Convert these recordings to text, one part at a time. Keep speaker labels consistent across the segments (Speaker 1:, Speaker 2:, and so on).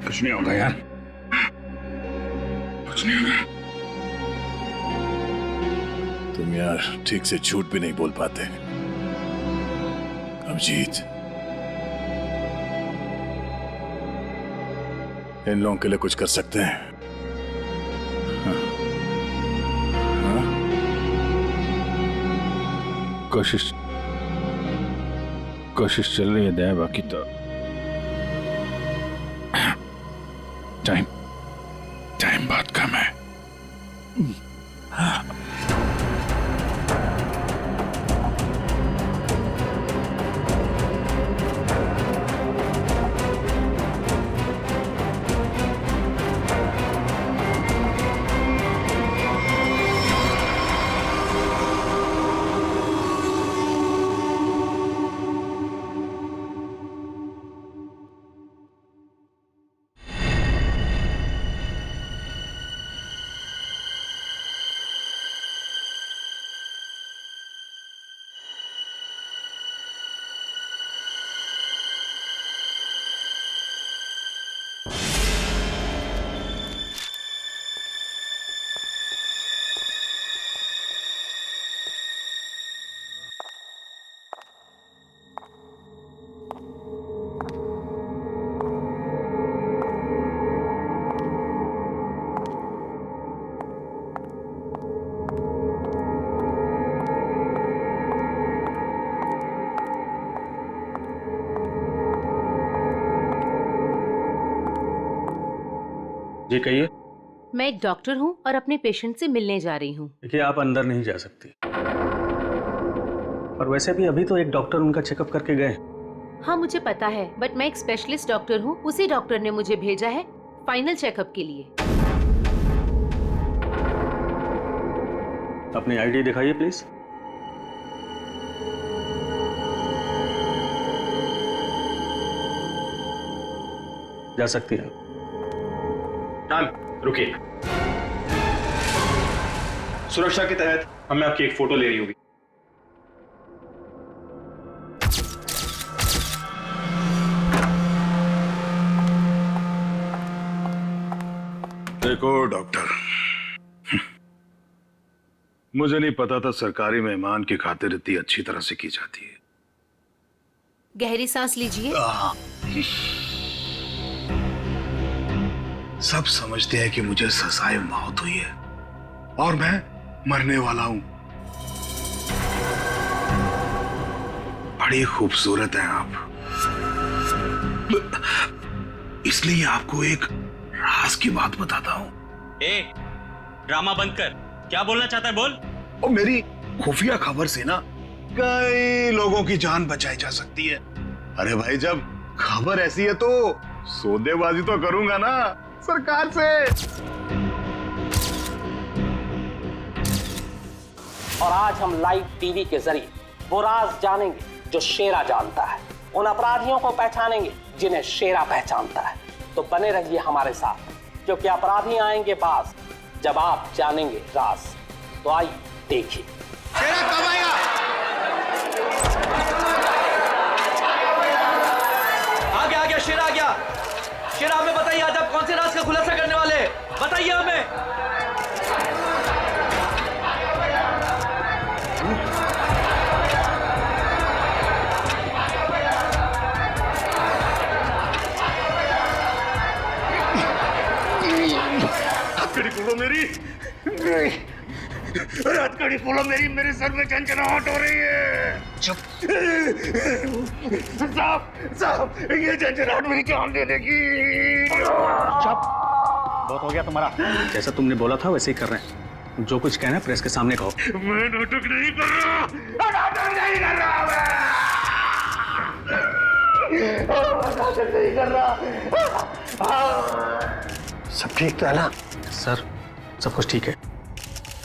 Speaker 1: कुछ नहीं होगा यार, कुछ नहीं होगा।
Speaker 2: तुम यार ठीक से झूठ भी नहीं बोल पाते। अभिजीत, इन लोगों के लिए कुछ कर सकते हैं? हाँ? हाँ?
Speaker 1: कोशिश चल रही है दया, बाकी तो टाइम बहुत कम है।
Speaker 3: जी कहिए।
Speaker 4: मैं एक डॉक्टर हूँ और अपने पेशेंट से मिलने जा रही हूँ।
Speaker 3: देखिए, आप अंदर नहीं जा सकती, और वैसे भी अभी तो एक डॉक्टर उनका चेकअप करके गए।
Speaker 4: हाँ मुझे पता है, बट मैं एक स्पेशलिस्ट डॉक्टर हूँ। उसी डॉक्टर ने मुझे भेजा है फाइनल चेकअप के लिए।
Speaker 3: अपनी आईडी दिखाइए प्लीज। जा सकती है।
Speaker 5: मैम रुकिए, सुरक्षा के तहत हमें आपकी एक फोटो लेनी होगी।
Speaker 2: देखो डॉक्टर, मुझे नहीं पता था सरकारी मेहमान की खातिर इतनी अच्छी तरह से की जाती है।
Speaker 4: गहरी सांस लीजिए।
Speaker 2: सब समझते हैं कि मुझे सजाए मौत हुई है और मैं मरने वाला हूं। बड़ी खूबसूरत हैं आप, इसलिए आपको एक राज की बात बताता हूं।
Speaker 5: ड्रामा बंद कर, क्या बोलना चाहता है बोल।
Speaker 2: और मेरी खुफिया खबर से ना कई लोगों की जान बचाई जा सकती है। अरे भाई, जब खबर ऐसी है तो सौदेबाजी तो करूंगा ना सरकार से।
Speaker 6: और आज हम लाइव टीवी के जरिए वो राज जानेंगे जो शेरा जानता है, उन अपराधियों को पहचानेंगे जिन्हें शेरा पहचानता है। तो बने रहिए हमारे साथ, क्योंकि अपराधी आएंगे बाज जब आप जानेंगे राज। तो आइए देखिए।
Speaker 5: शेरा कब आएगा?
Speaker 7: आ गया शेरा आ गया। शेरा, हमें बताइए आज आप कौन से राज का खुलासा करने वाले हैं? बताइए हमें।
Speaker 2: हथकड़ी खोलो मेरी, हथकड़ी खोलो मेरी, मेरे सर में झंझनाहट हो रही है। चुप साहब, ये झंझनाहट मेरी जान दे देगी।
Speaker 3: चुप, बहुत हो गया तुम्हारा। जैसा तुमने बोला था वैसे ही कर रहे हैं। जो कुछ कहना है प्रेस के सामने कहो।
Speaker 2: मैं नाटक नहीं कर रहा, नाटक नहीं कर रहा, मैं नाटक नहीं कर रहा।
Speaker 8: सब ठीक तो है ना?
Speaker 3: सर, सब कुछ ठीक है।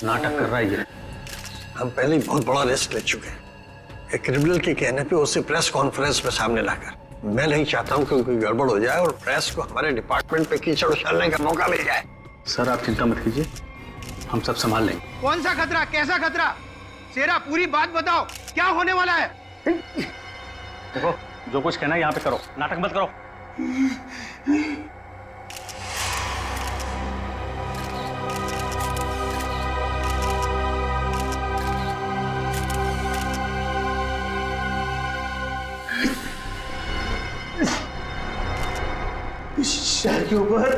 Speaker 3: नाटक कर रहा है ये।
Speaker 8: हम पहले ही बहुत बड़ा रिस्क ले चुके हैं। एक क्रिमिनल के कहने पे उसे प्रेस कॉन्फ्रेंस में सामने लाकर, मैं नहीं चाहता हूं कि कोई गड़बड़ हो जाए और प्रेस को हमारे डिपार्टमेंट पे कीचड़ उछालने का मौका मिल जाए।
Speaker 3: सर आप चिंता मत कीजिए, हम सब संभाल लेंगे।
Speaker 9: कौन सा खतरा, कैसा खतरा? शेरा पूरी बात बताओ, क्या होने वाला है?
Speaker 3: देखो, जो कुछ कहना है यहाँ पे करो, नाटक मत करो।
Speaker 2: शहर के ऊपर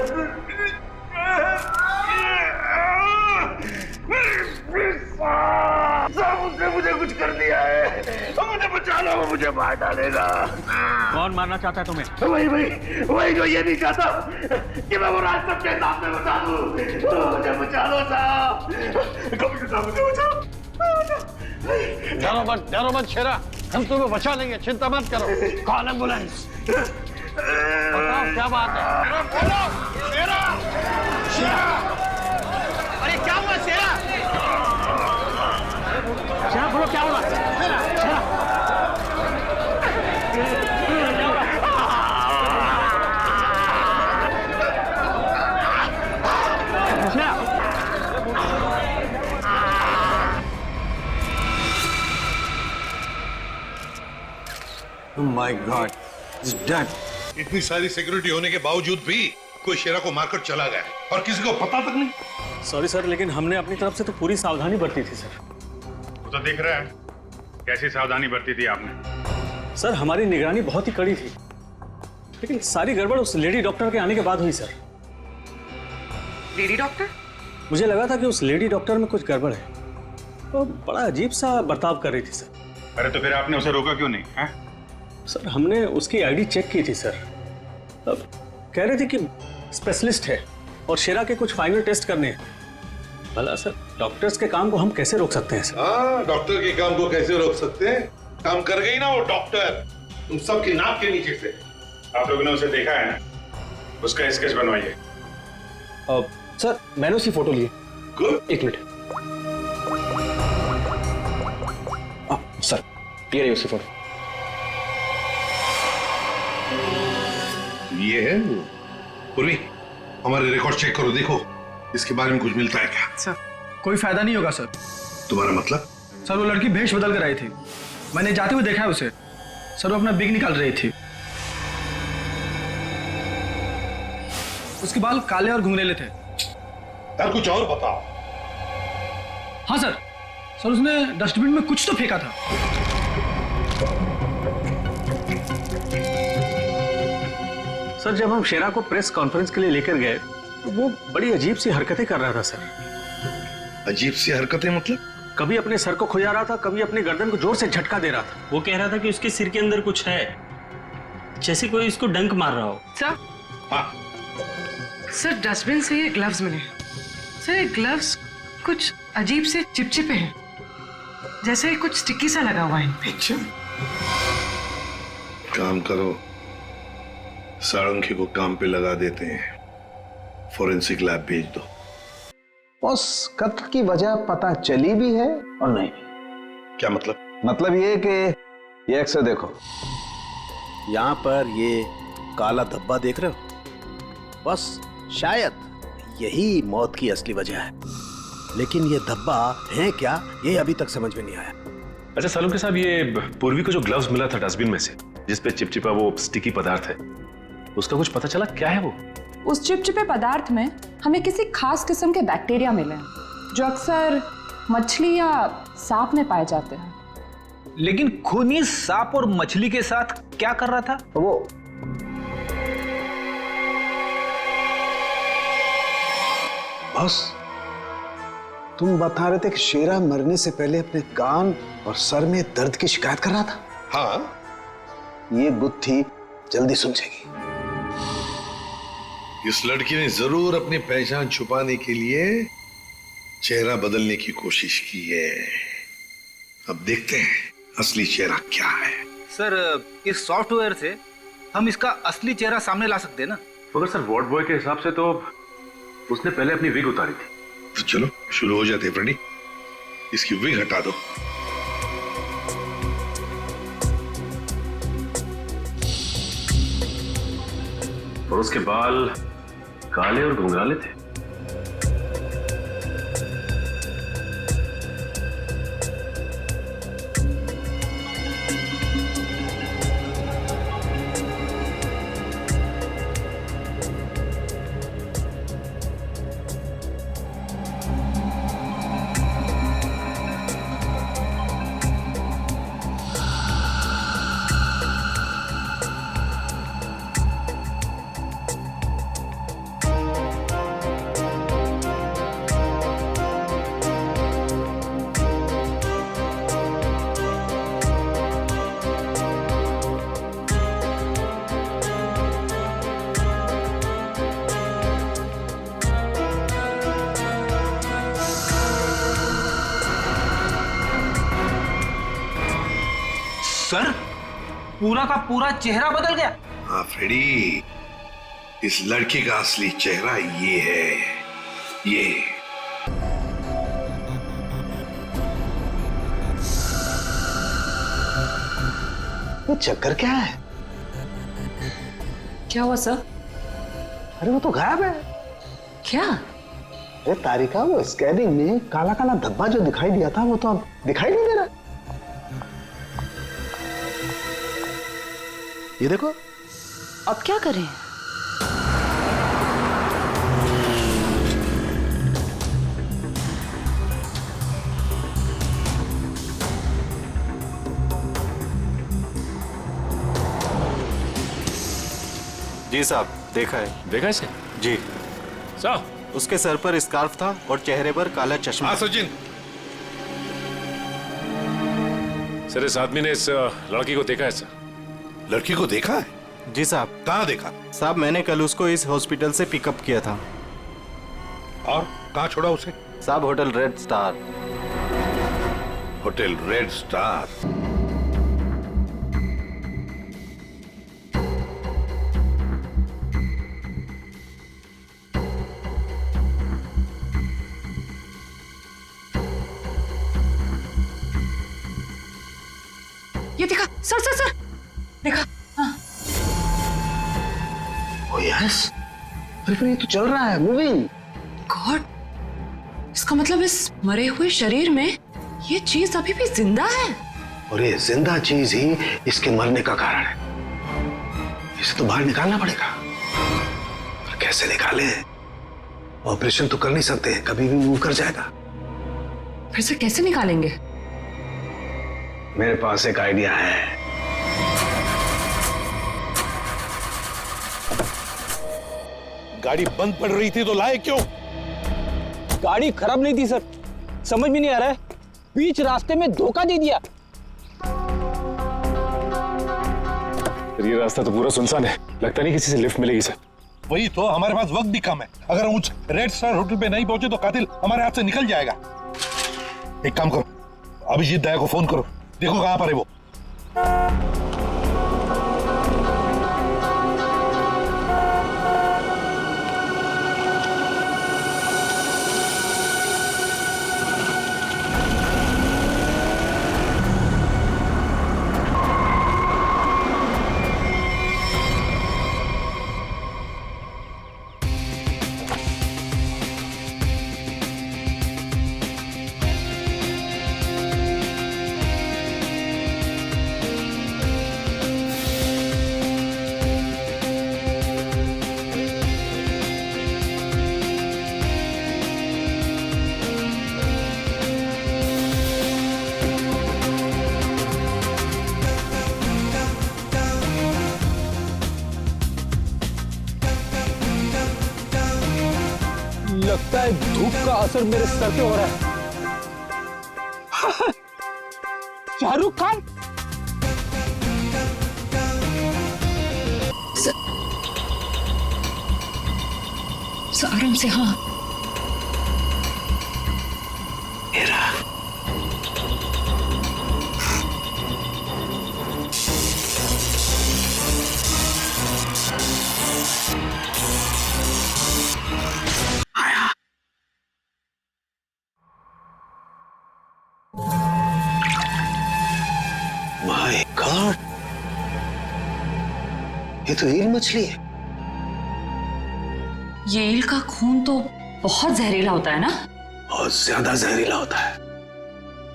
Speaker 2: उसने मुझे कुछ कर दिया है, मुझे बचा लो, वो मुझे मार डालेगा।
Speaker 3: कौन मारना चाहता है तुम्हें?
Speaker 2: वही जो ये नहीं चाहता कि मैं वो राज सबके सामने बता दूं। मुझे बचा लो साहब, मुझे बचाओ।
Speaker 8: डरो मत शेरा, हम तुम्हें बचा लेंगे, चिंता मत करो। Call ambulance. बताओ क्या बात है? बोलो शेरा।
Speaker 9: अरे क्या हुआ शेरा?
Speaker 3: शेरा बोलो क्या हुआ? शेरा
Speaker 8: Oh my God, he's dead.
Speaker 10: इतनी सारी सिक्योरिटी होने के बावजूद भी कोई शेरा को मारकर चला गया और किसी को पता तक नहीं।
Speaker 3: सॉरी सर, लेकिन हमने अपनी तरफ से तो पूरी सावधानी बरती थी सर।
Speaker 1: वो तो दिख रहा है कैसी सावधानी बरती थी आपने।
Speaker 3: सर हमारी निगरानी बहुत ही कड़ी थी, लेकिन सारी गड़बड़ उस लेडी डॉक्टर के आने के बाद हुई सर।
Speaker 11: Lady doctor?
Speaker 3: मुझे लगा था कि उस लेडी डॉक्टर में कुछ गड़बड़ है, तो बड़ा अजीब सा बर्ताव कर रही थी सर।
Speaker 1: अरे तो फिर आपने उसे रोका क्यों नहीं है?
Speaker 3: सर हमने उसकी आईडी चेक की थी सर, अब कह रहे थे कि स्पेशलिस्ट है और शेरा के कुछ फाइनल टेस्ट करने हैं। भला सर डॉक्टर्स के काम को हम कैसे रोक सकते हैं सर?
Speaker 10: हाँ, डॉक्टर के काम को कैसे रोक सकते हैं? काम कर गई ना वो डॉक्टर, तुम सबकी नाक के नीचे से।
Speaker 1: आप लोगों ने उसे देखा है ना, उसका स्केच बनवाइए।
Speaker 3: सर मैंने उसकी फोटो ली।
Speaker 10: गुड।
Speaker 3: एक मिनट सर, ये रही उसकी फोटो।
Speaker 10: ये है वो। पूर्वी, हमारे रिकॉर्ड चेक करो, देखो इसके बारे में कुछ मिलता है क्या?
Speaker 9: सर कोई फायदा नहीं होगा सर।
Speaker 10: तुम्हारा मतलब?
Speaker 9: सर वो लड़की भेष बदल कर आई थी, मैंने जाते हुए देखा है उसे। सर वो अपना बिग निकाल रही थी, उसके बाल काले और घुंघरेले थे।
Speaker 10: यार कुछ और बताओ।
Speaker 9: हाँ सर, सर उसने डस्टबिन में कुछ तो फेंका था।
Speaker 3: सर जब हम शेरा को प्रेस कॉन्फ्रेंस के लिए लेकर गए तो वो बड़ी अजीब सी हरकतें कर रहा था सर।
Speaker 10: अजीब सी हरकतें मतलब?
Speaker 3: कभी अपने सर को खुजा रहा था, कभी अपनी गर्दन को जोर से झटका दे रहा था।
Speaker 5: वो कह रहा था कि उसके सिर के अंदर कुछ है, जैसे कोई इसको डंक मार रहा हो।
Speaker 11: सर
Speaker 10: हाँ,
Speaker 11: सर डस्टबिन से ये ग्लव्स मिले। सर ये ग्लव्स कुछ अजीब से चिपचिपे हैं, जैसे कुछ स्टिकी सा लगा हुआ है इन पे।
Speaker 10: काम करो, सारंगी को काम पे लगा देते हैं, फोरेंसिक लैब भेज दो।
Speaker 12: बॉस कत्ल की वजह पता चली भी है और नहीं भी।
Speaker 10: क्या मतलब?
Speaker 12: मतलब ये कि ये अक्सर देखो, यहां पर ये काला धब्बा देख रहे हो, बस शायद यही मौत की असली वजह है, लेकिन ये धब्बा है क्या ये अभी तक समझ में नहीं आया।
Speaker 13: अच्छा सालुंके साहब, ये पूर्वी को जो ग्लव्स मिला था डस्टबिन में से, जिसपे चिपचिपा वो स्टिकी पदार्थ है, उसका कुछ पता चला क्या है वो?
Speaker 11: उस चिपचिपे पदार्थ में हमें किसी खास किस्म के बैक्टीरिया मिले हैं जो अक्सर मछली या सांप में पाए जाते हैं।
Speaker 9: लेकिन खूनी सांप और मछली के साथ क्या कर रहा था वो?
Speaker 12: बॉस तुम बता रहे थे कि शेरा मरने से पहले अपने कान और सर में दर्द की शिकायत कर रहा था।
Speaker 10: हाँ,
Speaker 12: ये गुत्थी जल्दी सुलझेगी।
Speaker 10: इस लड़की ने जरूर अपनी पहचान छुपाने के लिए चेहरा बदलने की कोशिश की है। अब देखते हैं असली चेहरा क्या है।
Speaker 9: सर इस सॉफ्टवेयर से हम इसका असली चेहरा सामने ला सकते हैं ना?
Speaker 13: मगर सर वार्ड बॉय के हिसाब से तो उसने पहले अपनी विग उतारी थी।
Speaker 10: तो चलो शुरू हो जाते हैं फ्रेंडी, इसकी विग हटा दो।
Speaker 13: और उसके बाल काले और घुंघराले थे।
Speaker 7: सर पूरा का पूरा चेहरा बदल गया।
Speaker 10: हाँ फ्रेडी, इस लड़की का असली चेहरा ये है, ये।
Speaker 8: ये चक्कर क्या है?
Speaker 11: क्या हुआ सर?
Speaker 8: अरे वो तो गायब है।
Speaker 11: क्या?
Speaker 8: अरे तारिका, वो स्कैनिंग में काला काला धब्बा जो दिखाई दिया था वो तो अब दिखाई नहीं दे रहा।
Speaker 12: ये देखो।
Speaker 4: अब क्या करें?
Speaker 14: जी साहब, देखा है।
Speaker 13: देखा इसे?
Speaker 14: जी
Speaker 13: साहब,
Speaker 14: उसके सर पर स्कार्फ था और चेहरे पर काला चश्मा।
Speaker 10: हाँ सचिन।
Speaker 13: सर इस आदमी ने इस लड़की को देखा है सर।
Speaker 10: लड़की को देखा है?
Speaker 14: जी साहब।
Speaker 10: कहाँ देखा?
Speaker 14: साहब मैंने कल उसको इस हॉस्पिटल से पिकअप किया था।
Speaker 10: और कहाँ छोड़ा उसे?
Speaker 14: साहब hotel red star.
Speaker 10: Hotel red star?
Speaker 11: ये देखा सर सर सर, देखा? हाँ।
Speaker 8: ओ यस, अरे फिर ये तो चल रहा है, मूविंग।
Speaker 11: गॉड, इसका मतलब इस मरे हुए शरीर में ये चीज अभी भी जिंदा है।
Speaker 8: और ये जिंदा चीज ही इसके मरने का कारण है। इसे तो बाहर निकालना पड़ेगा। पर कैसे निकाले? ऑपरेशन तो कर नहीं सकते, कभी भी मूव कर जाएगा।
Speaker 11: फिर से कैसे निकालेंगे?
Speaker 8: मेरे पास एक आइडिया है।
Speaker 10: गाड़ी बंद पड़ रही थी तो लाए क्यों?
Speaker 7: गाड़ी खराब नहीं थी सर, समझ में नहीं आ रहा है, बीच रास्ते में धोखा दे दिया।
Speaker 13: ये रास्ता तो पूरा सुनसान है, लगता नहीं किसी से लिफ्ट मिलेगी सर।
Speaker 10: वही तो, हमारे पास वक्त भी कम है। अगर हम उस रेड स्टार होटल पे नहीं पहुंचे तो कातिल हमारे हाथ से निकल जाएगा। एक काम करो, अभिजीत दया को फोन करो, देखो कहां पर है वो।
Speaker 7: लगता है धूप का असर मेरे सर पे हो रहा है। शाहरुख खान।
Speaker 11: आराम से। हाँ
Speaker 8: माय गॉड, ये तो ईल मछली है।
Speaker 11: ये ईल का खून तो बहुत जहरीला होता है ना?
Speaker 8: बहुत ज्यादा जहरीला होता है।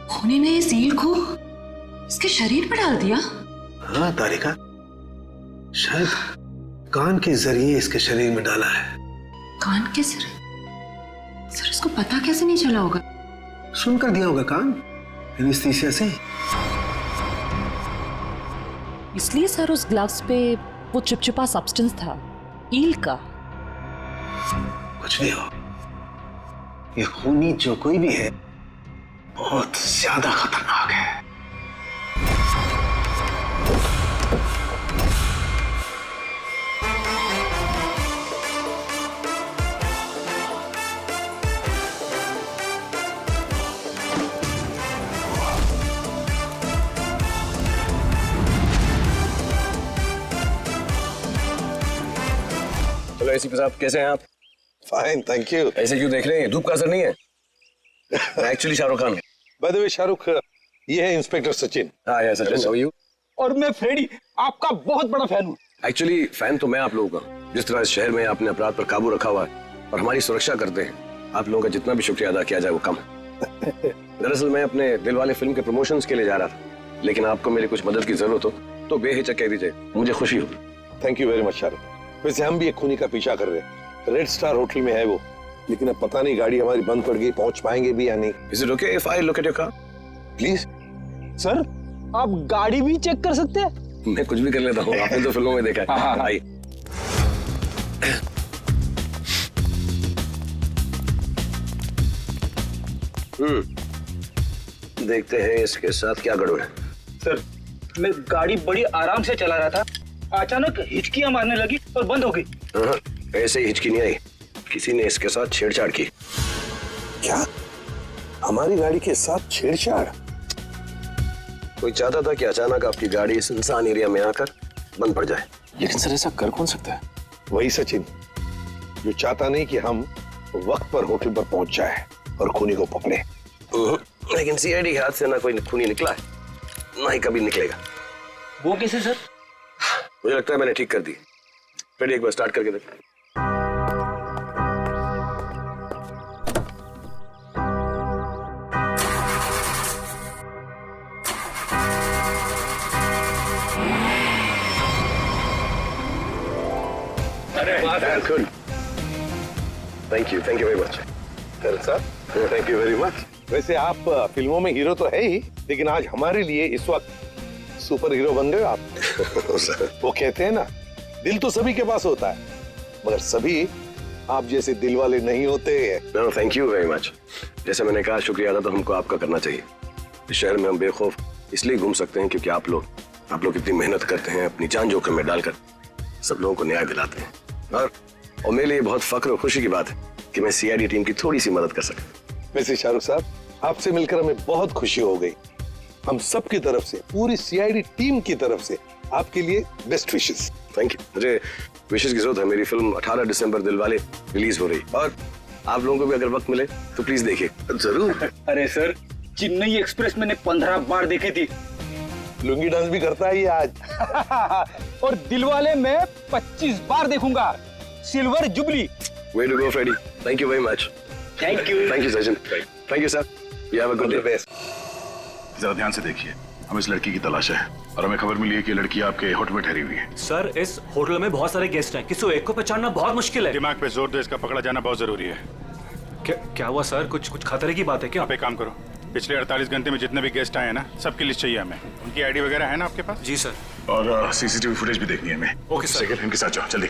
Speaker 11: खूनी ने इस ईल को इसके शरीर पर डाल दिया।
Speaker 8: हाँ तारिका, शायद कान के जरिए इसके शरीर में डाला है।
Speaker 11: कान के जरिए? सर इसको पता कैसे नहीं चला होगा?
Speaker 8: सुनकर दिया होगा कान, एनेस्थीसिया से।
Speaker 15: इसलिए सर उस ग्लव्स पे वो चिपचिपा सब्सटेंस था, ईल का।
Speaker 8: कुछ भी हो, ये खूनी जो कोई भी है बहुत ज्यादा खतरनाक है।
Speaker 16: हेलो एसीपी साहब, कैसे हैं आप?
Speaker 10: Fine, thank you.
Speaker 16: ऐसे क्यों देख रहे हैं? धूप का असर नहीं है? मैं actually Shahrukh Khan.
Speaker 10: By the way Shahrukh, ये है इंस्पेक्टर सचिन।
Speaker 16: हाँ यार सचिन, हाउ आर यू?
Speaker 12: और मैं फ्रेडी, आपका बहुत बड़ा फैन हूँ।
Speaker 16: एक्चुअली फैन तो मैं आप लोगों का। जिस तरह इस शहर में आपने अपराध पर काबू रखा हुआ है और हमारी सुरक्षा करते हैं, आप लोगों का जितना भी शुक्रिया अदा किया जाए वो कम है। दरअसल मैं अपने दिलवाले फिल्म के प्रमोशंस के लिए जा रहा था, लेकिन आपको मेरी कुछ मदद की जरूरत हो तो बेहिचक कह दीजिए, मुझे खुशी हो।
Speaker 10: Thank you very much Shahrukh. वैसे हम भी एक खूनी का पीछा कर रहे हैं। रेड स्टार होटल में है वो, लेकिन अब पता नहीं गाड़ी हमारी बंद पड़ गई, पहुंच पाएंगे भी या नहीं।
Speaker 16: Is it okay if I look at your car?
Speaker 10: Please.
Speaker 12: Sir, आप गाड़ी भी चेक कर सकते हैं?
Speaker 16: मैं कुछ भी कर लेता हूँ, आपने तो फिल्मों में देखा है। आइए। देखते हैं इसके साथ क्या गड़बड़ है।
Speaker 12: सर, मैं गाड़ी बड़ी आराम से चला रहा था, अचानक हिचकियां मारने लगी और बंद हो गई।
Speaker 16: ऐसे ही हिचकी नहीं आई, किसी ने इसके साथ छेड़छाड़ की।
Speaker 10: क्या? हमारी गाड़ी के साथ छेड़छाड़?
Speaker 16: कोई चाहता था कि अचानक आपकी गाड़ी सुनसान एरिया में आकर बंद पड़ जाए।
Speaker 13: लेकिन सर ऐसा कर कौन सकता है?
Speaker 10: वही सचिन, जो चाहता नहीं कि हम वक्त पर होटल पर पहुंच जाए और खूनी को पकड़े।
Speaker 16: लेकिन सीआईडी के हाथ से ना कोई खूनी निकला है, ना ही कभी निकलेगा।
Speaker 12: वो कैसे सर?
Speaker 16: मुझे लगता है मैंने ठीक कर दी। फिर एक बार स्टार्ट करके देख। Good, thank you very much.
Speaker 10: Sir, thank you very much. वैसे आप फिल्मों में हीरो तो है ही, लेकिन आज हमारे लिए इस वक्त सुपर हीरो बन गए आप। वो कहते हैं ना, दिल तो सभी के पास होता है, मगर सभी आप जैसे दिल वाले नहीं होते।
Speaker 16: No, thank you very much. जैसे मैंने कहा, शुक्रिया अदा तो हमको आपका करना चाहिए। इस शहर में हम बेखौफ इसलिए घूम सकते हैं क्योंकि आप लोग इतनी मेहनत करते हैं, अपनी जान जोखिम में डालकर सब लोगों को न्याय दिलाते हैं। और मेरे लिए बहुत फख्र और खुशी की बात है कि मैं सीआईडी टीम की थोड़ी सी मदद कर सका।
Speaker 10: वैसे शाहरुख साहब, आपसे मिलकर हमें बहुत खुशी हो गई। हम सब की तरफ से, पूरी सीआईडी टीम की तरफ से आपके लिए बेस्ट विशेस।
Speaker 16: Thank you. मुझे विशेस की जरूरत है। मेरी फिल्म 18 दिसंबर दिलवाले रिलीज हो रही, और आप लोगों को भी अगर वक्त मिले तो प्लीज देखिए। जरूर।
Speaker 12: अरे सर, चेन्नई एक्सप्रेस मैंने 15 बार देखी थी।
Speaker 10: लुंगी डांस भी करता है ये आज।
Speaker 12: और दिलवाले में 25 बार देखूंगा। Silver jubilee.
Speaker 16: Way to go, Freddy. Thank you very much.
Speaker 12: Thank you.
Speaker 16: Thank you, Sachin. Thank you, sir. You have a good day.
Speaker 2: जरा ध्यान से देखिए, हम इस लड़की की तलाश है और हमें खबर मिली है कि लड़की आपके होटल में ठहरी हुई है।
Speaker 7: सर, इस होटल में बहुत सारे गेस्ट हैं, किसी एक को पहचानना बहुत मुश्किल है।
Speaker 1: दिमाग पे जोर दो, इसका पकड़ा जाना बहुत जरूरी है।
Speaker 7: क्या हुआ सर? कुछ खतरे की बात है क्या?
Speaker 1: आप एक काम करो, पिछले 48 घंटे में जितने भी गेस्ट आए हैं ना, सबकी लिस्ट चाहिए हमें। उनकी आईडी वगैरह है ना आपके पास?
Speaker 7: जी सर।
Speaker 2: और सीसीटीवी फुटेज भी देखनी है हमें।
Speaker 7: Okay sir.
Speaker 2: सेकंड इनके साथ जाओ, जल्दी।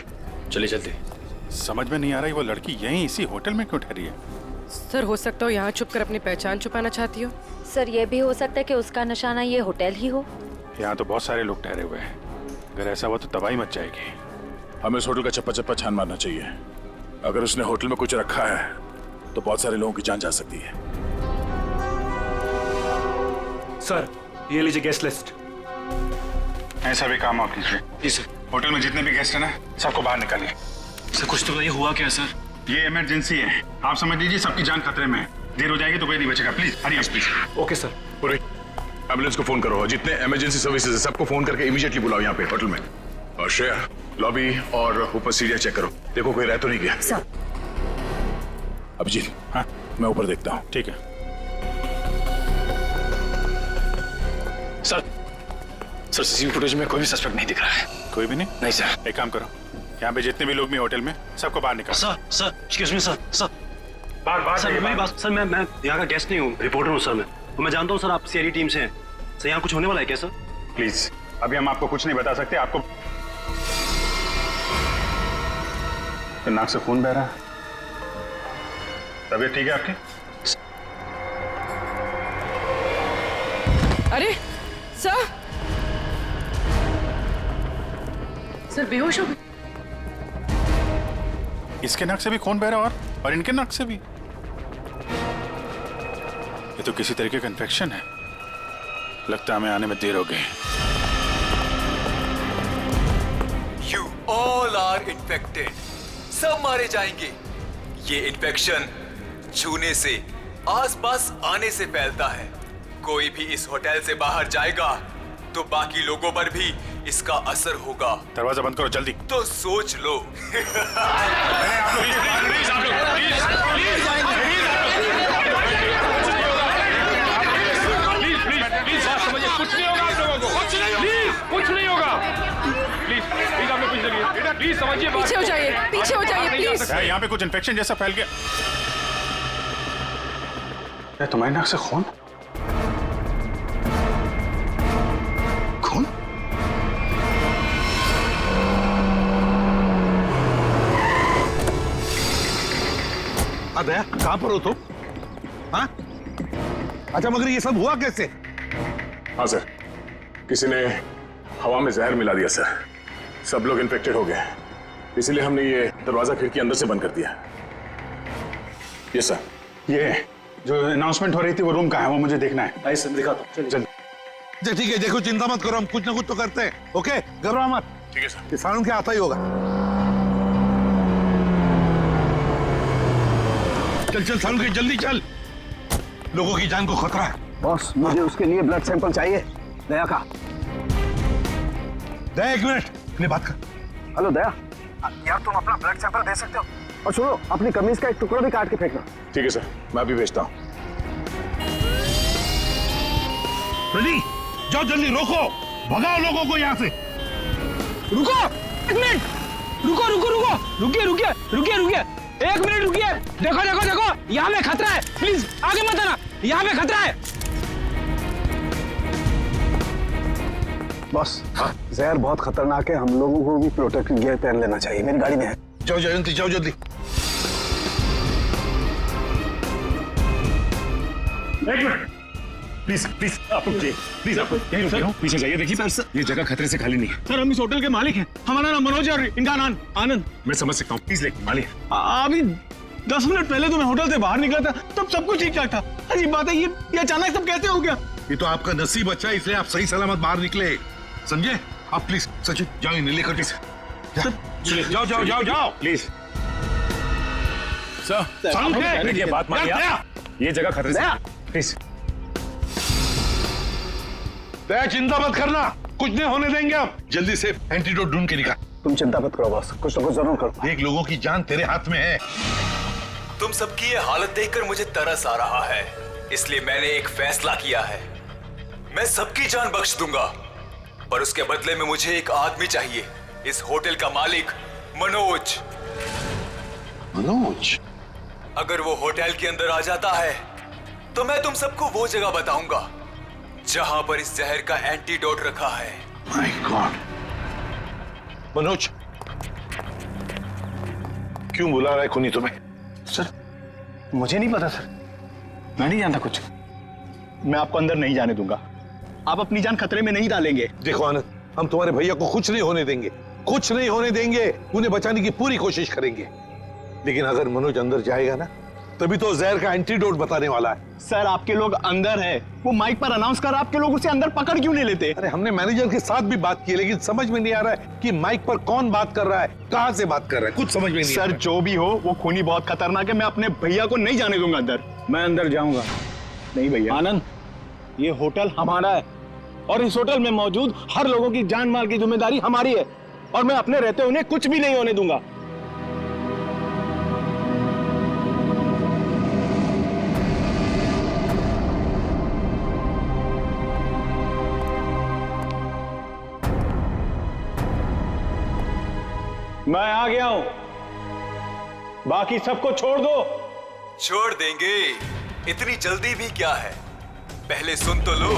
Speaker 7: चलिए चलते।
Speaker 1: समझ में नहीं आ रही वो लड़की यहीं इसी होटल में क्यों ठहरी है?
Speaker 11: सर, हो सकता हो यहाँ छुप कर अपनी पहचान छुपाना चाहती हो।
Speaker 17: सर, ये भी हो सकता है कि उसका निशाना ये होटल ही हो।
Speaker 1: यहाँ तो बहुत सारे लोग ठहरे हुए हैं, अगर ऐसा हुआ तो तबाही मच जाएगी।
Speaker 2: हमें इस होटल का चप्पा चप्पा छान मारना चाहिए। अगर उसने होटल में कुछ रखा है तो बहुत सारे लोगों की जान जा सकती है।
Speaker 7: सर, ये लीजिए गेस्ट लिस्ट।
Speaker 1: ऐसा भी काम आप कीजिए।
Speaker 7: जी सर।
Speaker 1: होटल में जितने भी गेस्ट हैं ना, सबको बाहर निकालिए।
Speaker 7: सर, कुछ तो बताइए, हुआ क्या सर?
Speaker 1: ये इमरजेंसी है, आप समझ लीजिए सबकी जान खतरे में है। देर हो जाएगी तो कोई नहीं बचेगा। Please Hari please.
Speaker 7: Okay sir.
Speaker 2: पूरी एम्बुलेंस को फोन करो, जितने इमरजेंसी सर्विसेज है सबको फोन करके इमीडिएटली बुलाओ यहाँ पे होटल में। और श्रेया, लॉबी और ऊपर सीढ़ियाँ चेक करो, देखो कोई रह तो नहीं गया।
Speaker 17: सर।
Speaker 2: अभिजीत, हाँ मैं ऊपर देखता हूँ।
Speaker 1: ठीक है
Speaker 13: सर। सर, सीसीटीवी फुटेज में कोई भी सस्पेक्ट नहीं दिख रहा है।
Speaker 1: कोई भी नहीं?
Speaker 13: नहीं सर।
Speaker 1: एक काम करो, यहाँ पे जितने भी लोग भी होटल में, सबको बाहर निकालो।
Speaker 3: Sir, excuse me sir.
Speaker 1: बाहर
Speaker 3: सर, मेरी बात। सर, मैं यहाँ का गेस्ट नहीं हूँ, रिपोर्टर हूँ सर। मैं जानता हूँ सर, आप सीआईडी टीम से हैं। सर, यहाँ कुछ होने वाला है क्या सर?
Speaker 1: प्लीज, अभी हम आपको कुछ नहीं बता सकते। आपको तो नाक से खून बह रहा है। तबीयत ठीक है आपकी?
Speaker 11: अरे सर, बेहोश हो गए।
Speaker 1: इसके नाक से भी खून बह रहा है और इनके नाक से भी। ये तो किसी तरीके का इन्फेक्शन है। लगता है हमें आने में देर हो गई।
Speaker 18: You all are infected. सब मारे जाएंगे। ये इन्फेक्शन छूने से, आसपास आने से फैलता है। कोई भी इस होटल से बाहर जाएगा तो बाकी लोगों पर भी इसका असर होगा।
Speaker 1: दरवाजा बंद करो जल्दी।
Speaker 18: तो सोच लो।
Speaker 13: कुछ नहीं होगा आप लोगों को, कुछ नहीं होगा। प्लीज प्लीज आप लोग कुछ नहीं, बेटा प्लीज समझिए।
Speaker 11: पीछे हो जाइए, पीछे हो जाइए प्लीज।
Speaker 1: यहाँ पे कुछ इन्फेक्शन जैसा फैल गया। तुम्हारी नाक से खून? खून?
Speaker 10: दया, कहाँ पर हो तुम? हाँ? अच्छा, मगर ये सब हुआ कैसे?
Speaker 1: हाँ सर, किसी ने हवा में जहर मिला दिया सर। सब लोग इन्फेक्टेड हो गए, इसीलिए हमने ये दरवाजा खिड़की अंदर से बंद कर दिया। ये सर, ये जो अनाउंसमेंट हो रही थी वो रूम कहाँ है, वो मुझे देखना है।
Speaker 3: आइए सर, दिखाता हूँ। चलिए
Speaker 10: अच्छा ठीक है, देखो चिंता मत करो, हम कुछ ना कुछ तो करते हैं। ओके, घबराओ मत।
Speaker 1: ठीक है सर।
Speaker 10: किसानों के आता ही होगा। चल चल सालू के, जल्दी चल, लोगों की जान को खतरा है।
Speaker 12: बॉस, मुझे उसके लिए ब्लड सैंपल चाहिए, दया का।
Speaker 10: दया, एक मिनट, अपनी बात कर।
Speaker 12: हेलो दया, यार तुम अपना ब्लड सैंपल दे सकते हो? और सुनो, अपनी कमीज का एक टुकड़ा भी काट के फेंकना।
Speaker 1: ठीक है सर, मैं अभी भेजता हूँ।
Speaker 10: रेडी, जाओ जल्दी, रोको, भगाओ लोगों को यहाँ से।
Speaker 9: रुको, एक मिनट, रुको रुको रुको, रुकिए रुकिए रुकिए रुकिए, एक मिनट रुकिए। देखो देखो देखो, यहाँ पे खतरा है, प्लीज आगे मत आना, यहाँ पे खतरा है।
Speaker 12: बॉस, जहर बहुत खतरनाक है, हम लोगों को भी प्रोटेक्टिव गियर पहन लेना चाहिए। मेरी गाड़ी में है।
Speaker 10: जाओ जयंती, जाओ जल्दी।
Speaker 1: एक मिनट, प्लीज प्लीज आप रुकिए, प्लीज आप यहीं रुकिए, पीछे जाइए। देखिए सर, ये जगह खतरे से खाली नहीं है।
Speaker 9: सर, हम इस होटल के मालिक हैं, हमारा नाम मनोज और इनका नाम आनंद।
Speaker 1: मैं समझ सकता हूँ, प्लीज लेकिन मालिक।
Speaker 9: अभी 10 मिनट पहले तो मैं होटल से बाहर निकला था, तब सब कुछ ठीक ठाक था। अजीब बात है, ये अचानक सब कैसे हो गया?
Speaker 10: ये तो आपका नसीब अच्छा है, इसलिए आप सही सलामत बाहर निकले, समझे? आप प्लीज सचिन जाओ, इन्हें लेकर के जाओ जाओ जाओ जाओ प्लीज।
Speaker 1: सर, देखिए बात मानिए, ये जगह खतरे से, प्लीज।
Speaker 10: दया, चिंता मत करना, कुछ नहीं होने देंगे हम। जल्दी से एंटीडोट ढूंढ के निकाल।
Speaker 12: तुम चिंता मत करो बॉस, कुछ ना कुछ जरूर करो।
Speaker 10: देख, लोगों की जान तेरे हाथ में है।
Speaker 18: तुम सबकी ये हालत देखकर मुझे तरस आ रहा है, इसलिए मैंने एक फैसला किया है। मैं सबकी जान बख्श दूंगा, पर उसके बदले में मुझे एक आदमी चाहिए, इस होटल का मालिक मनोज।
Speaker 10: मनोज?
Speaker 18: अगर वो होटल के अंदर आ जाता है तो मैं तुम सबको वो जगह बताऊंगा जहां पर इस जहर का एंटीडोट रखा है।
Speaker 10: My God. मनोज, क्यों बुला रहा है खूनी तुम्हें?
Speaker 3: सर, मुझे नहीं पता सर, मैं नहीं जानता कुछ। मैं आपको अंदर नहीं जाने दूंगा, आप अपनी जान खतरे में नहीं डालेंगे।
Speaker 10: देखो आनंद, हम तुम्हारे भैया को कुछ नहीं होने देंगे, कुछ नहीं होने देंगे। उन्हें बचाने की पूरी कोशिश करेंगे, लेकिन अगर मनोज अंदर जाएगा ना, तभी तो जहर का एंटीडोट बताने वाला है।
Speaker 3: सर, आपके लोग अंदर है, वो माइक पर अनाउंस कर, आपके लोग उसे अंदर पकड़ क्यों नहीं लेते?
Speaker 10: अरे हमने मैनेजर के साथ भी बात की, लेकिन समझ में नहीं आ रहा है कि माइक पर कौन बात कर रहा है, कहां से बात कर रहा है, कुछ समझ में नहीं
Speaker 3: सर, जो भी हो, वो खूनी बहुत खतरनाक है, मैं अपने भैया को नहीं जाने दूंगा अंदर। मैं अंदर जाऊंगा नहीं भैया। आनंद, ये होटल हमारा है और इस होटल में मौजूद हर लोगों की जान माल की जिम्मेदारी हमारी है, और मैं अपने रहते उन्हें कुछ भी नहीं होने दूंगा। मैं आ गया हूं, बाकी सबको छोड़ दो।
Speaker 18: छोड़ देंगे, इतनी जल्दी भी क्या है? पहले सुन तो लो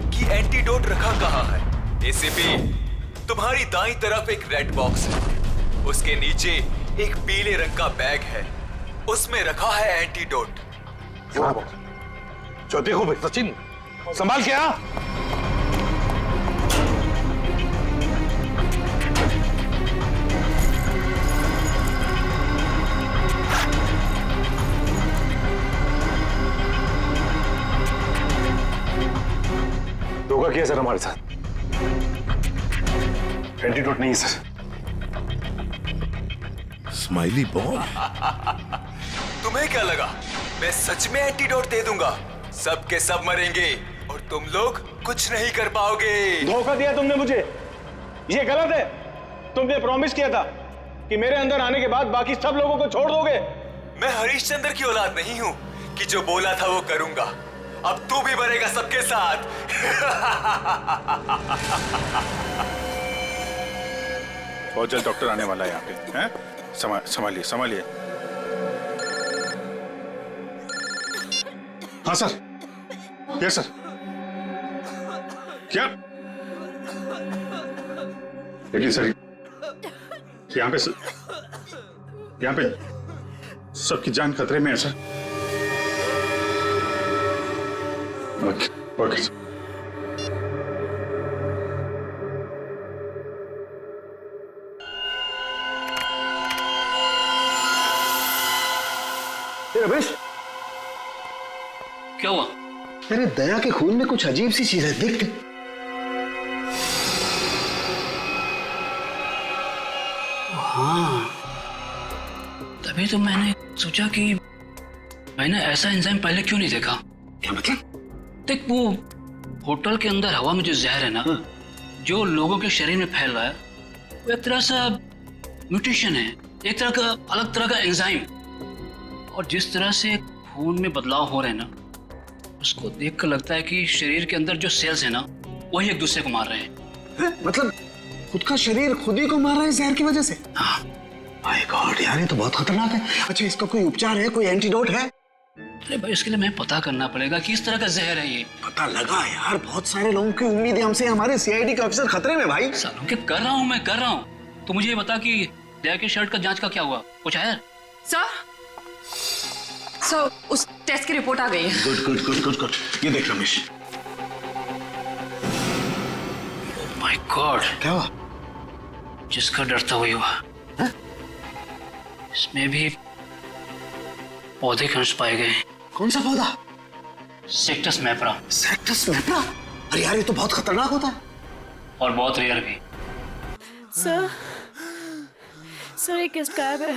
Speaker 18: कि एंटीडोट रखा कहाँ है। एसीपी, तुम्हारी दाईं तरफ एक रेड बॉक्स है, उसके नीचे एक पीले रंग का बैग है, उसमें रखा है एंटीडोट।
Speaker 10: जो देखो भाई सचिन, संभाल के आ।
Speaker 1: धोखा किया सर हमारे साथ, एंटीडोट नहीं है सर।
Speaker 10: Smiley boy.
Speaker 18: तुम्हें क्या लगा मैं सच में एंटीडोट दे दूंगा? सबके सब मरेंगे और तुम लोग कुछ नहीं कर पाओगे।
Speaker 9: धोखा दिया तुमने मुझे, ये गलत है। तुमने प्रॉमिस किया था कि मेरे अंदर आने के बाद बाकी सब लोगों को छोड़ दोगे।
Speaker 18: मैं हरिश्चंद्र की औलाद नहीं हूं कि जो बोला था वो करूंगा। अब तू भी मरेगा सबके साथ।
Speaker 2: बहुत जल्द डॉक्टर आने वाला है यहाँ पे, हैं? संभालिए संभालिए। हाँ सर, यस सर। क्या? लेकिन सर यहाँ पे सबकी जान खतरे में है sir. Okay okay sir.
Speaker 8: Ramesh,
Speaker 12: क्या हुआ?
Speaker 8: अरे दया के खून में कुछ अजीब सी चीज है, देख।
Speaker 12: हाँ, तभी तो मैंने सोचा कि मैंने ऐसा एंजाइम पहले क्यों नहीं देखा।
Speaker 8: क्या मतलब?
Speaker 12: देख, वो होटल के अंदर हवा में जो जहर है ना, जो लोगों के शरीर में फैल रहा है, वो एक तरह से म्यूटेशन है, एक तरह का अलग तरह का एंजाइम। और जिस तरह से खून में बदलाव हो रहे हैं ना, उसको देखकर लगता है कि शरीर के अंदर जो सेल्स है ना, वही एक दूसरे को मार रहे हैं।
Speaker 8: मतलब खुद का शरीर खुद ही को मार रहा है जहर की वजह से?
Speaker 12: हाँ।
Speaker 8: माय गॉड यार, ये तो बहुत खतरनाक है। अच्छा, इसका कोई उपचार है, कोई एंटीडोट है?
Speaker 12: अरे भाई, इसके लिए मैं पता करना पड़ेगा कि इस तरह का जहर है ये।
Speaker 8: पता लगा यार, बहुत सारे लोगों की उम्मीद है हमसे। हमारे सीआईडी के ऑफिसर खतरे में भाई।
Speaker 12: सालों के कर रहा हूँ मैं। तो मुझे ये बता कि दया की शर्ट का जांच का क्या हुआ? कुछ है?
Speaker 11: सर, उस टेस्ट की रिपोर्ट आ गई है।
Speaker 8: Good good good good good. ये देख रमेश।
Speaker 12: माय गॉड,
Speaker 8: क्या हुआ?
Speaker 12: जिसका डर था वही हुआ। इसमें भी पौधे के अंश पाए गए।
Speaker 8: कौन सा पौधा?
Speaker 12: सेक्टस मैप्रा।
Speaker 8: सेक्टस मैप्रा? अरे यार, ये तो बहुत खतरनाक होता है
Speaker 12: और बहुत रेयर भी।
Speaker 19: सर एक गेस्ट गायब है।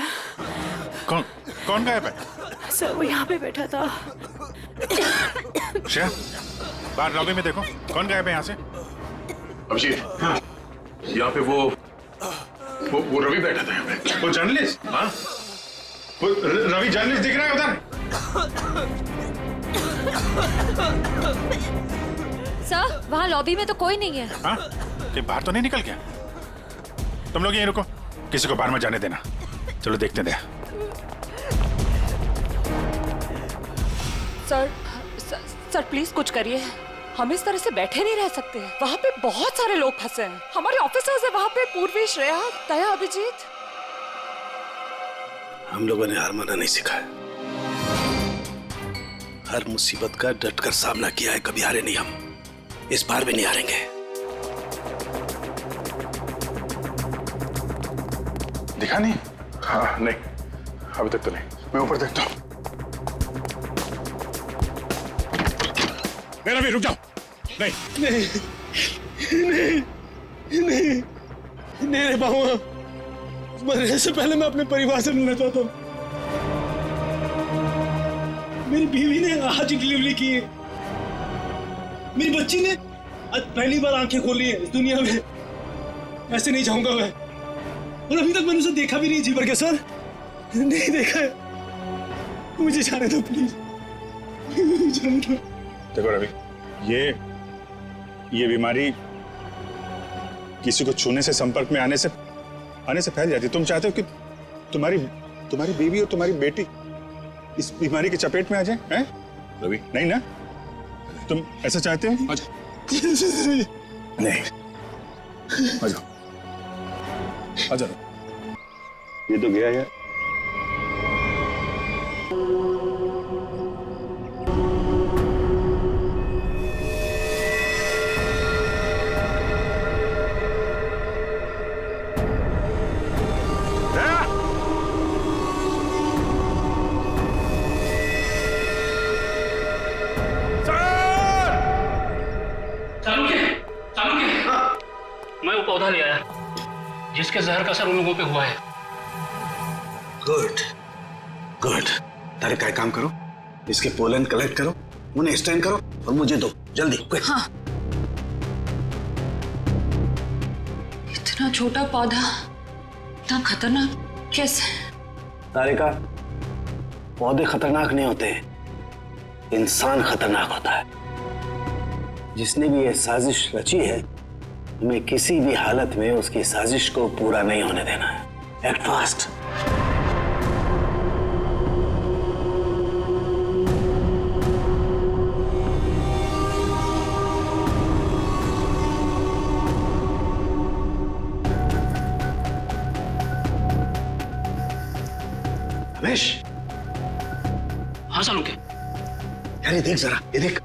Speaker 2: कौन गायब है?
Speaker 19: सर वो यहाँ पे बैठा था।
Speaker 2: श्रेया, बाहर लॉबी में देखो, कौन गायब है यहाँ से?
Speaker 1: अभिजीत, हाँ, यहाँ पे वो रवि बैठा था यहाँ पे।
Speaker 2: वो जर्नलिस्ट? हाँ, वो रवि जर्नलिस्ट दिख रहा है उधर।
Speaker 17: सर, वहाँ लॉबी में तो कोई नहीं है।
Speaker 2: हाँ, कि बाहर तो नहीं निकल गया? तुम लोग यहीं रुको, किसी को बाहर मत जाने देना। चलो देखते हैं।
Speaker 15: सर प्लीज कुछ करिए। हम इस तरह से बैठे नहीं रह सकते। वहाँ पे बहुत सारे लोग फंसे हैं। हमारे ऑफिसर्स है वहाँ पे, पूर्वी, श्रेया, दया, अभिजीत।
Speaker 8: हम लोगों ने हार माना नहीं सीखा है। हर मुसीबत का डटकर सामना किया है, कभी हारे नहीं हम। इस बार भी नहीं हारेंगे।
Speaker 2: दिखा नहीं?
Speaker 1: हाँ नहीं, अभी तक तो नहीं। मैं ऊपर देखता हूँ।
Speaker 2: मेरा भी रुक जाओ। नहीं
Speaker 9: रे बाबा, मरने से पहले मैं अपने परिवार से मिलना चाहता हूँ। मेरी बीवी ने आज डिलीवरी की है। मेरी बच्ची ने आज पहली बार आंखें खोली है इस दुनिया में। ऐसे नहीं जाऊंगा मैं। और अभी तक मैंने उसे देखा भी नहीं जी भर के। सर, नहीं देखा है। मुझे जाने दो प्लीज। जाने दो।
Speaker 2: देखो रवि, ये बीमारी किसी को छूने से, संपर्क में आने से फैल जाती है। तुम चाहते हो कि तुम्हारी बीवी और तुम्हारी बेटी इस बीमारी की चपेट में आ जाए? हैं रवि? नहीं ना? तुम ऐसा चाहते हो? नहीं, आ जाओ, आ जाओ। ये तो गया यार।
Speaker 12: मैं वो पौधा ले आया जिसके जहर का असर उन लोगों पे हुआ है। Good good. तारिका एक काम करो, इसके पोलन कलेक्ट करो, उन्हें स्टैंड करो और मुझे दो जल्दी क्विक।
Speaker 15: हाँ। इतना छोटा पौधा इतना खतरनाक कैसे?
Speaker 12: तारिका, पौधे खतरनाक नहीं होते, इंसान खतरनाक होता है। जिसने भी ये साजिश रची है, हमें किसी भी हालत में उसकी साजिश को पूरा नहीं होने देना है। Act fast. रमेश।
Speaker 3: हाँ सालुंके।
Speaker 12: यार ये देख जरा, ये देख,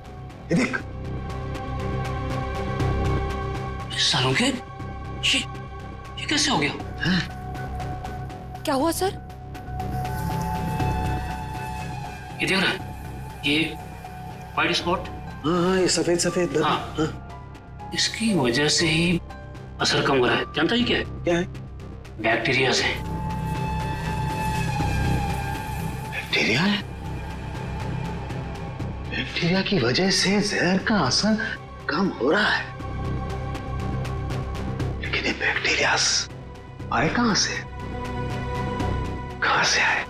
Speaker 12: ये देख।
Speaker 3: सालुंके, ये कैसे हो गया?
Speaker 15: क्या हुआ सर?
Speaker 3: ये देख रहा है, ये वाइट स्पॉट।
Speaker 12: हाँ ये सफेद सफेद।
Speaker 3: हाँ। इसकी वजह से ही असर कम हो रहा है। जानता ही क्या है?
Speaker 12: क्या है?
Speaker 3: बैक्टीरिया से।
Speaker 12: बैक्टीरिया है? बैक्टीरिया की वजह से जहर का असर कम हो रहा है, लेकिन ये बैक्टीरिया आए कहां से? कहां से आए?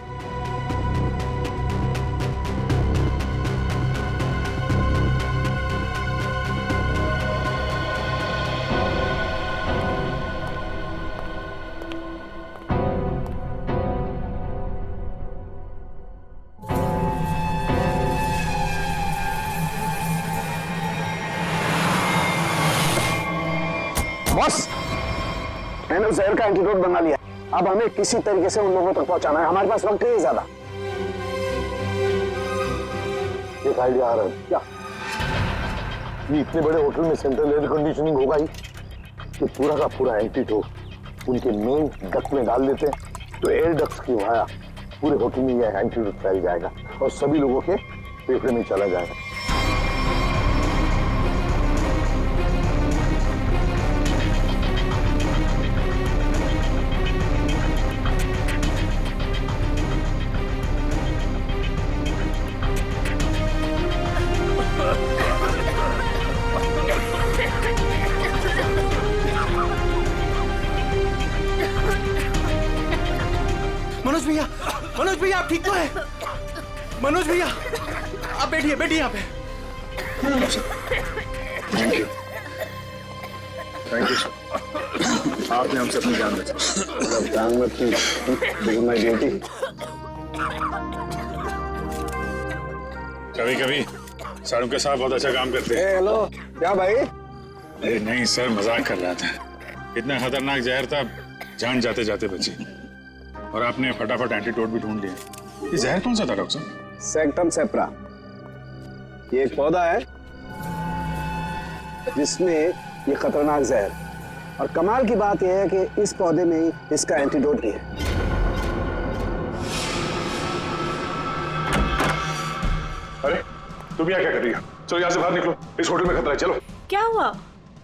Speaker 12: बॉस, मैंने उस जहर का एंटीडोट बना लिया। अब हमें किसी तरीके से उन लोगों तक पहुंचाना है। हमारे पास वक्त नहीं है ज्यादा।
Speaker 10: एक आइडिया आ रहा है। क्या? ये इतने बड़े होटल में सेंट्रल एयर कंडीशनिंग होगा ही, कि पूरा का पूरा एंटीडोट उनके मेन डक्ट में डाल देते हैं, तो एयर डक्ट्स की वाया पूरे होटल में यह एंटीडोट फैल जाएगा और सभी लोगों के फेफड़े में चला जाएगा।
Speaker 7: मनोज भैया आप ठीक तो है? मनोज भैया आप बैठिए, बैठिए यहाँ पे।
Speaker 2: Thank you, thank you sir. आपने हमसे अपनी जान बचाई।
Speaker 12: जान मत की, लेकिन माय ड्यूटी।
Speaker 2: कभी कभी सालुंके साहब बहुत अच्छा काम करते हैं।
Speaker 12: हेलो, क्या भाई?
Speaker 2: अरे नहीं सर, मजाक कर रहा था। इतना खतरनाक जहर था, जान जाते जाते बची। और आपने फटाफट एंटीडोट भी ढूंढ लिया। ये जहर कौन सा था डॉक्टर साहब?
Speaker 12: सेक्टम सेप्रा। ये एक पौधा है जिसमें ये खतरनाक जहर, और कमाल की बात यह है कि इस पौधे में ही इसका एंटीडोट भी है।
Speaker 1: अरे तुम यहाँ क्या कर रही हो? चलो यहाँ से बाहर निकलो, इस होटल में खतरा है। चलो।
Speaker 19: क्या हुआ?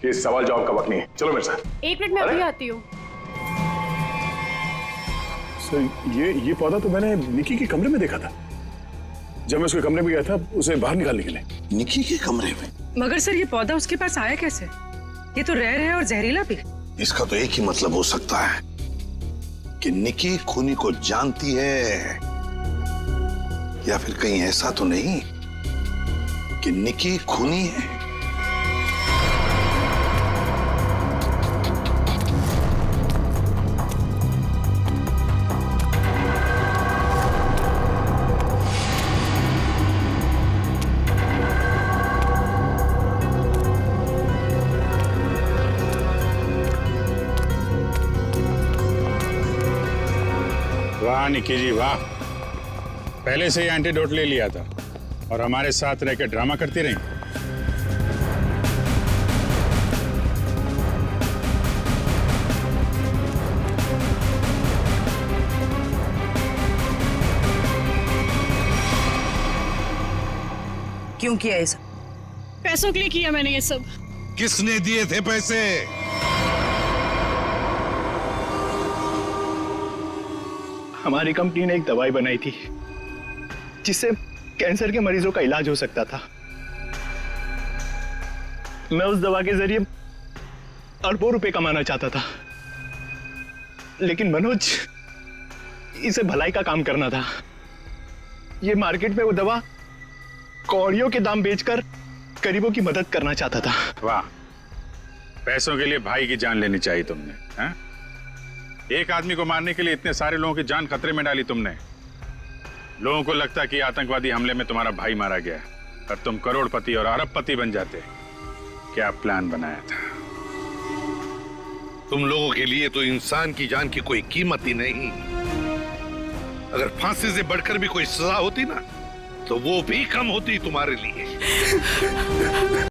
Speaker 1: ये सवाल जवाब का वक्त नहीं है, चलो मेरे साथ।
Speaker 19: 1 मिनट में अभी आती हूँ।
Speaker 1: ये पौधा तो मैंने निकी के कमरे में देखा था। जब मैं उसके कमरे में गया था उसे बाहर निकालने के लिए।
Speaker 2: निकी के कमरे में?
Speaker 11: मगर सर ये पौधा उसके पास आया कैसे? ये तो रेयर है और जहरीला भी।
Speaker 10: इसका तो एक ही मतलब हो सकता है कि निकी खूनी को जानती है, या फिर कहीं ऐसा तो नहीं कि निकी खूनी है।
Speaker 2: वाह निकी जी वाह, पहले से ही एंटीडोट ले लिया था और हमारे साथ रहकर ड्रामा करती रही।
Speaker 11: क्यों किया ये सब?
Speaker 19: पैसों के लिए किया मैंने ये सब।
Speaker 10: किसने दिए थे पैसे?
Speaker 2: हमारी कंपनी ने एक दवाई बनाई थी जिससे कैंसर के मरीजों का इलाज हो सकता था। मैं उस दवा के जरिए अरबों रुपए कमाना चाहता था, लेकिन मनोज इसे भलाई का काम करना था। ये मार्केट में वो दवा कौड़ियों के दाम बेचकर गरीबों की मदद करना चाहता था। वाह, पैसों के लिए भाई की जान लेनी चाहिए तुमने, हैं? एक आदमी को मारने के लिए इतने सारे लोगों की जान खतरे में डाली तुमने। लोगों को लगता कि आतंकवादी हमले में तुम्हारा भाई मारा गया और तुम करोड़पति और अरबपति बन जाते। क्या प्लान बनाया था?
Speaker 10: तुम लोगों के लिए तो इंसान की जान की कोई कीमत ही नहीं। अगर फांसी से बढ़कर भी कोई सजा होती ना, तो वो भी कम होती तुम्हारे लिए।